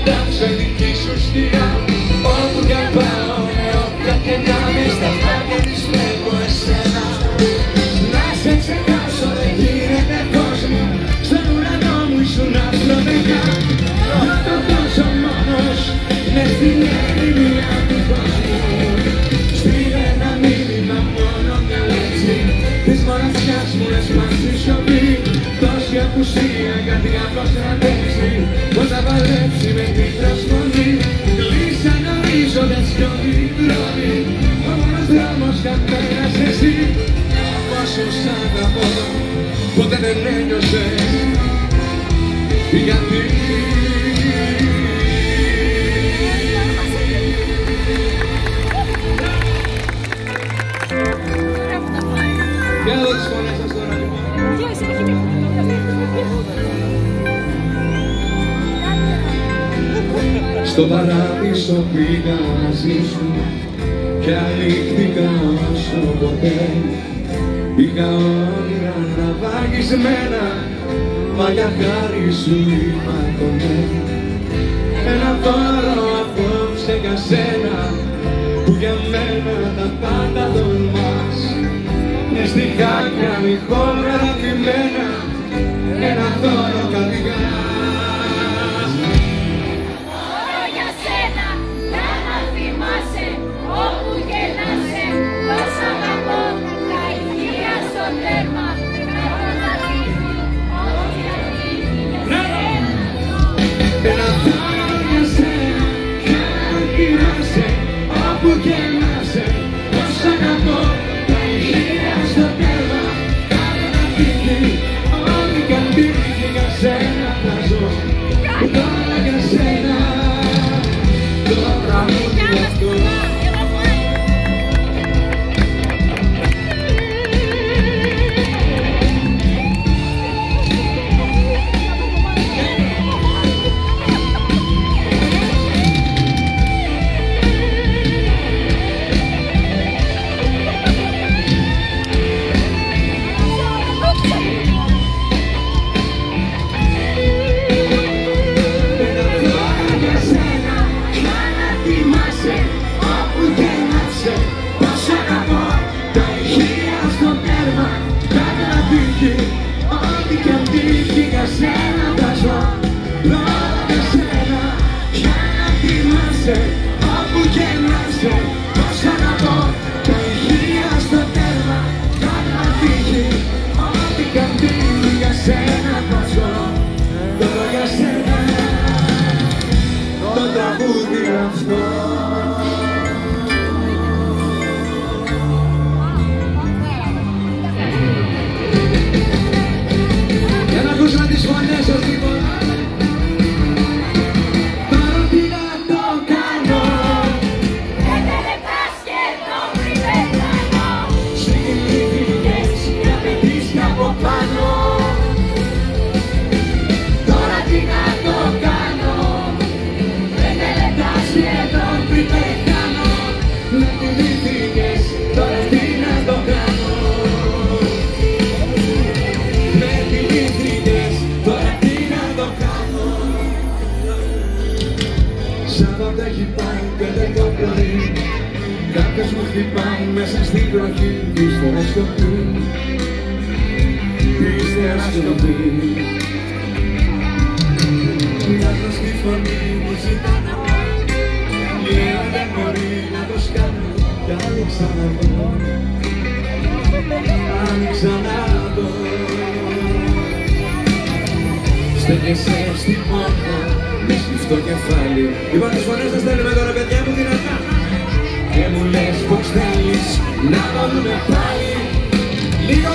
κοιτάξω η δική σου σκιά. Όπου κι αν πάω, όποια και να είμαι, στα μάτια της βλέπω εσένα. Να σε ξεχάσω δεν γίνεται φως μου, στον ουρανό μου ήσουν αστροδεκά. Να το δώσω μόνος, μες στην έρημιά του κόσμου. Στείλε ένα μήνυμα μόνο μια λέξη της μοναξιάς μου, έσπασε η σιωπή. Τόση απουσία κάτι απλώς να αντέξει, πώς να παλέψει με την προσμονή. Κλείσαν ορίζοντας κι όλοι οι δρόμοι, ο μόνος δρόμος καθένας εσύ. Πόσο σ' αγαπώ, ποτέ δεν ένιωσες γιατί. Και εδώ τις φωνές σας τώρα λοιπόν. Στο παράδεισο πήγα μαζί σου κι αλήχθηκα όσο ποτέ. Είχα όνειρα ναυαγισμένα, μα για χάρη σου ήμαρτωνε. Ένα δώρο απόψε για σένα, που για μένα τα πάντα τολμάς. Μες στη χάκια μη χώρα θυμμένα, ένα δώρο καρδιάς. Δώρο για σένα, να να θυμάσαι, όπου γελάσαι, πώς αγαπώ, τα ηχεία στο τέρμα, να καταδείχνει ό,τι αρνήθη για σένα. Ένα δώρο για σένα, για να θυμάσαι, όπου γελάσαι, πώς αγαπώ, τα ηχεία στο τέρμα, κάνε να φύγει, ό,τι κι αν τύχει για σένα θα ζω. Τώρα για σένα, το τραγούδι αυτό. Ό,τι κι αν τύχει για σένα θα ζω. Τώρα για σένα, για να θυμάσαι, όπου και να είσαι, πώς αγαπώ, τα ηχεία στο τέρμα, κάνε να φύγει. Ό,τι κι αν τύχει για σένα θα ζω. Τώρα για σένα, το τραγούδι αυτό. Ακούσαμε τις φωνές σας λοιπόν. Τώρα τι να το κάνω, 5 λεπτά σχεδόν πριν πεθάνω. συγκινήθηκες και απαιτείς από πάνω. Τώρα τι να το κάνω, 5 λεπτά σχεδόν πριν πεθάνω. Με θυμήθηκες, τώρα τι να το κάνω. Με θυμήθηκες, τώρα τι να το κάνω. Σάββατο έχει πάει 5 το πρωί, κάποιος μου χτυπάει μέσα στην τροχή. Ύστερα σιωπή, ύστερα σιωπή. Κοιτάζω στη φωνή μου ζητά να πω, λέω δεν μπορεί να το σκάνω. Κι άνοιξα να δω, άνοιξα να δω. Στέκεσαι στην πόρτα με σφιχτό κεφάλι. Λοιπόν, τις φωνές σας θέλουμε τώρα παιδιά μου δυνατά. Και μου λες πως θέλεις να το δούμε πάλι. Λίγο